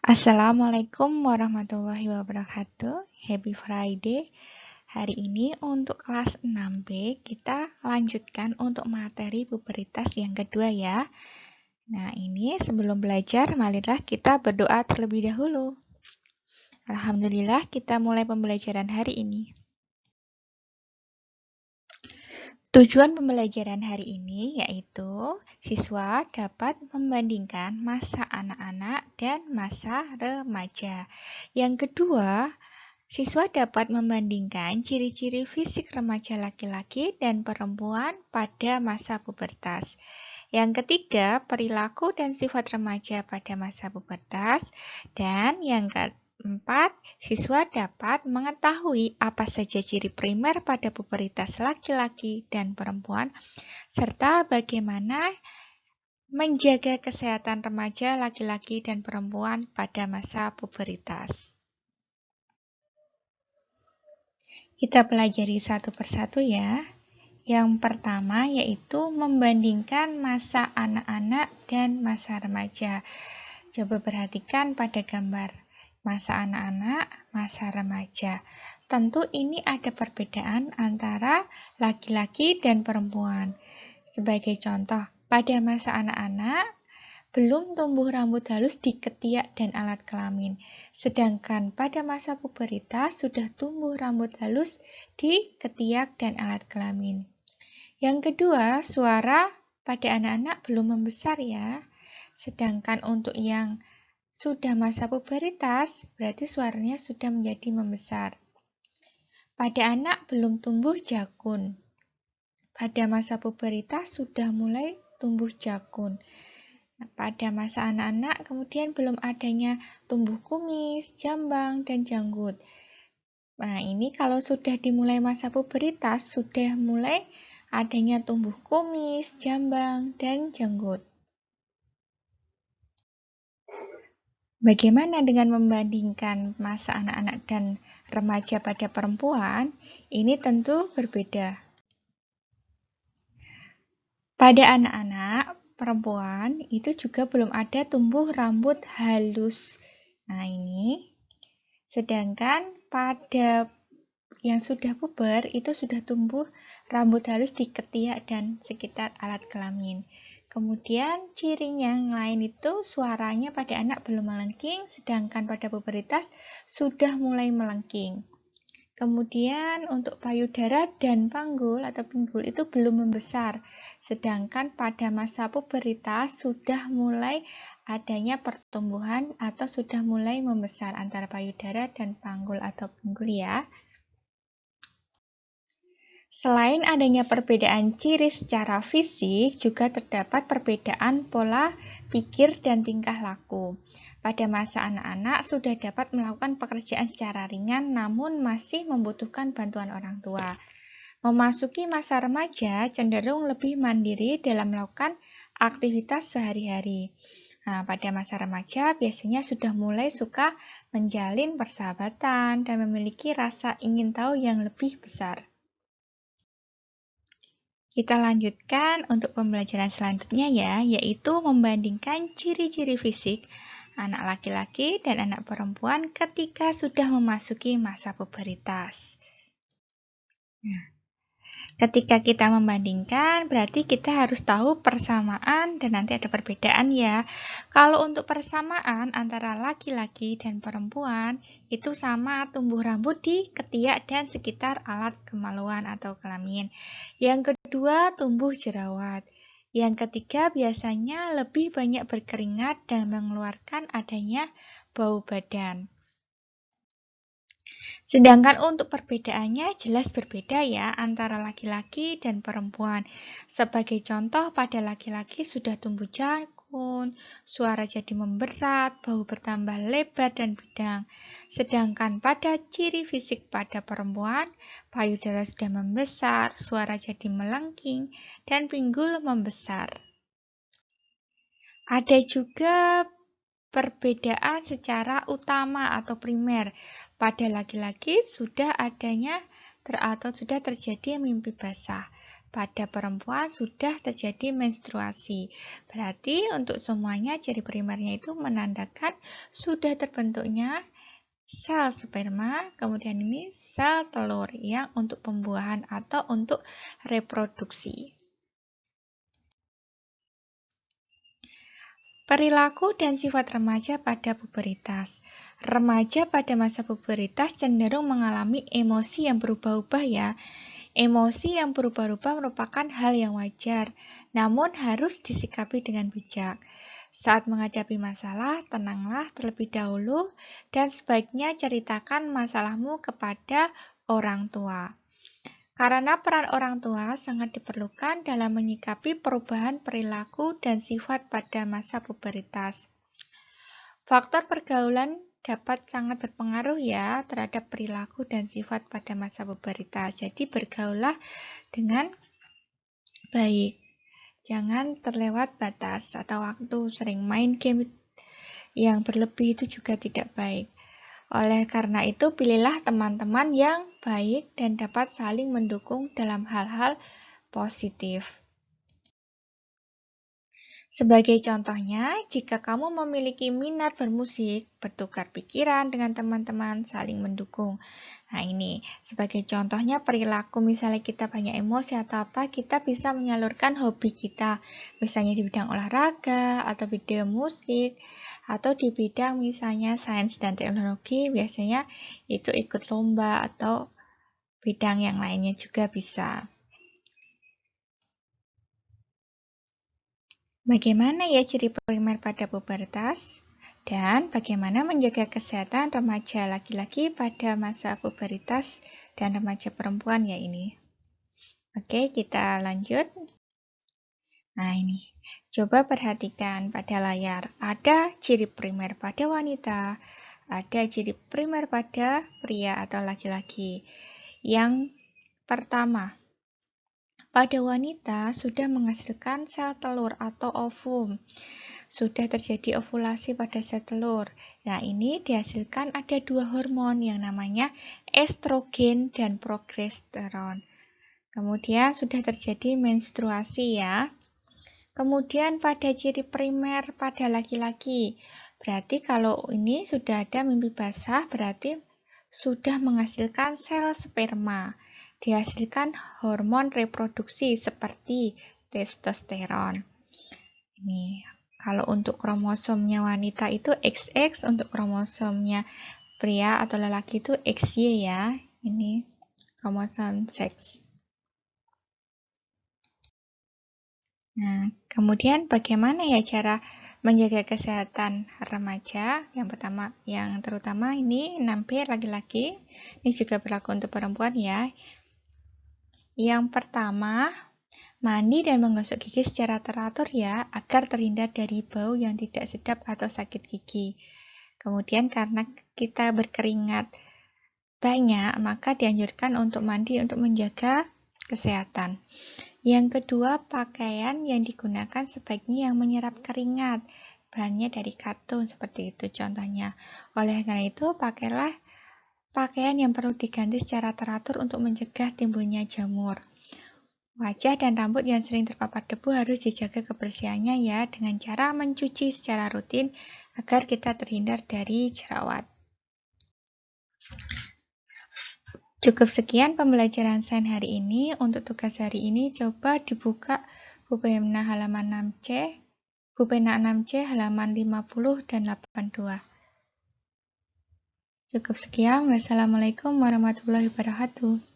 Assalamualaikum warahmatullahi wabarakatuh. Happy Friday. Hari ini untuk kelas 6B kita lanjutkan untuk materi pubertas yang kedua ya. Nah, ini sebelum belajar, marilah kita berdoa terlebih dahulu. Alhamdulillah kita mulai pembelajaran hari ini. Tujuan pembelajaran hari ini yaitu siswa dapat membandingkan masa anak-anak dan masa remaja. Yang kedua, siswa dapat membandingkan ciri-ciri fisik remaja laki-laki dan perempuan pada masa pubertas. Yang ketiga, perilaku dan sifat remaja pada masa pubertas. Dan yang keempat, siswa dapat mengetahui apa saja ciri primer pada pubertas laki-laki dan perempuan, serta bagaimana menjaga kesehatan remaja laki-laki dan perempuan pada masa pubertas. Kita pelajari satu persatu ya. Yang pertama yaitu membandingkan masa anak-anak dan masa remaja. Coba perhatikan pada gambar masa anak-anak, masa remaja. Tentu ini ada perbedaan antara laki-laki dan perempuan. Sebagai contoh, pada masa anak-anak, belum tumbuh rambut halus di ketiak dan alat kelamin. Sedangkan pada masa pubertas sudah tumbuh rambut halus di ketiak dan alat kelamin. Yang kedua, suara pada anak-anak belum membesar ya. Sedangkan untuk yang sudah masa pubertas, berarti suaranya sudah menjadi membesar. Pada anak belum tumbuh jakun. Pada masa pubertas sudah mulai tumbuh jakun. Pada masa anak-anak kemudian belum adanya tumbuh kumis, jambang, dan janggut. Nah, ini kalau sudah dimulai masa pubertas, sudah mulai adanya tumbuh kumis, jambang, dan janggut. Bagaimana dengan membandingkan masa anak-anak dan remaja pada perempuan? Ini tentu berbeda. Pada anak-anak perempuan itu juga belum ada tumbuh rambut halus. Nah, ini. Sedangkan pada yang sudah puber itu sudah tumbuh rambut halus di ketiak dan sekitar alat kelamin. Kemudian cirinya yang lain itu suaranya pada anak belum melengking, sedangkan pada pubertas sudah mulai melengking. Kemudian untuk payudara dan panggul atau pinggul itu belum membesar, sedangkan pada masa pubertas sudah mulai adanya pertumbuhan atau sudah mulai membesar antara payudara dan panggul atau pinggul ya. Selain adanya perbedaan ciri secara fisik, juga terdapat perbedaan pola pikir dan tingkah laku. Pada masa anak-anak sudah dapat melakukan pekerjaan secara ringan namun masih membutuhkan bantuan orang tua. Memasuki masa remaja cenderung lebih mandiri dalam melakukan aktivitas sehari-hari. Nah, pada masa remaja biasanya sudah mulai suka menjalin persahabatan dan memiliki rasa ingin tahu yang lebih besar. Kita lanjutkan untuk pembelajaran selanjutnya ya, yaitu membandingkan ciri-ciri fisik anak laki-laki dan anak perempuan ketika sudah memasuki masa pubertas. Nah, ketika kita membandingkan, berarti kita harus tahu persamaan dan nanti ada perbedaan ya. Kalau untuk persamaan antara laki-laki dan perempuan, itu sama tumbuh rambut di ketiak dan sekitar alat kemaluan atau kelamin. Yang kedua, tumbuh jerawat. Yang ketiga, biasanya lebih banyak berkeringat dan mengeluarkan adanya bau badan. Sedangkan untuk perbedaannya jelas berbeda ya antara laki-laki dan perempuan. Sebagai contoh, pada laki-laki sudah tumbuh jakun, suara jadi memberat, bau bertambah lebar dan bidang. Sedangkan pada ciri fisik pada perempuan, payudara sudah membesar, suara jadi melengking, dan pinggul membesar. Ada juga perbedaan secara utama atau primer. Pada laki-laki sudah adanya atau sudah terjadi mimpi basah. pada perempuan sudah terjadi menstruasi. Berarti untuk semuanya ciri primernya itu menandakan sudah terbentuknya sel sperma, kemudian ini sel telur yang untuk pembuahan atau untuk reproduksi. Perilaku dan sifat remaja pada puberitas. Remaja pada masa puberitas cenderung mengalami emosi yang berubah-ubah ya. Emosi yang berubah-ubah merupakan hal yang wajar, namun harus disikapi dengan bijak. Saat menghadapi masalah, tenanglah terlebih dahulu dan sebaiknya ceritakan masalahmu kepada orang tua. Karena peran orang tua sangat diperlukan dalam menyikapi perubahan perilaku dan sifat pada masa puberitas. Faktor pergaulan dapat sangat berpengaruh ya terhadap perilaku dan sifat pada masa puberitas. Jadi bergaullah dengan baik. Jangan terlewat batas atau waktu. Sering main game yang berlebih itu juga tidak baik. Oleh karena itu, pilihlah teman-teman yang baik dan dapat saling mendukung dalam hal-hal positif. Sebagai contohnya, jika kamu memiliki minat bermusik, bertukar pikiran dengan teman-teman, saling mendukung. Nah ini, sebagai contohnya perilaku, misalnya kita banyak emosi atau apa, kita bisa menyalurkan hobi kita. Misalnya di bidang olahraga, atau bidang musik, atau di bidang misalnya sains dan teknologi, biasanya itu ikut lomba atau bidang yang lainnya juga bisa. Bagaimana ya ciri primer pada pubertas? Dan bagaimana menjaga kesehatan remaja laki-laki pada masa pubertas dan remaja perempuan ya ini. Oke, kita lanjut. Nah ini, coba perhatikan pada layar. Ada ciri primer pada wanita, ada ciri primer pada pria atau laki-laki. Yang pertama, pada wanita sudah menghasilkan sel telur atau ovum. Sudah terjadi ovulasi pada sel telur. Nah, ini dihasilkan ada dua hormon yang namanya estrogen dan progesteron. Kemudian sudah terjadi menstruasi ya. Kemudian pada ciri primer pada laki-laki. Berarti kalau ini sudah ada mimpi basah, berarti sudah menghasilkan sel sperma. Dihasilkan hormon reproduksi seperti testosteron. Ini kalau untuk kromosomnya wanita itu XX, untuk kromosomnya pria atau lelaki itu XY ya. Ini kromosom seks. Nah, kemudian bagaimana ya cara menjaga kesehatan remaja? Yang pertama, yang terutama ini 6P laki-laki. Ini juga berlaku untuk perempuan ya. Yang pertama, mandi dan menggosok gigi secara teratur ya, agar terhindar dari bau yang tidak sedap atau sakit gigi. Kemudian karena kita berkeringat banyak, maka dianjurkan untuk mandi untuk menjaga kesehatan. Yang kedua, pakaian yang digunakan sebaiknya yang menyerap keringat. Bahannya dari katun seperti itu contohnya. Oleh karena itu, pakailah pakaian yang perlu diganti secara teratur untuk mencegah timbulnya jamur. Wajah dan rambut yang sering terpapar debu harus dijaga kebersihannya ya dengan cara mencuci secara rutin agar kita terhindar dari jerawat. Cukup sekian pembelajaran sains hari ini. Untuk tugas hari ini coba dibuka Bupena halaman 6C, Bupena 6C halaman 50 dan 82. Cukup sekian. Wassalamualaikum warahmatullahi wabarakatuh.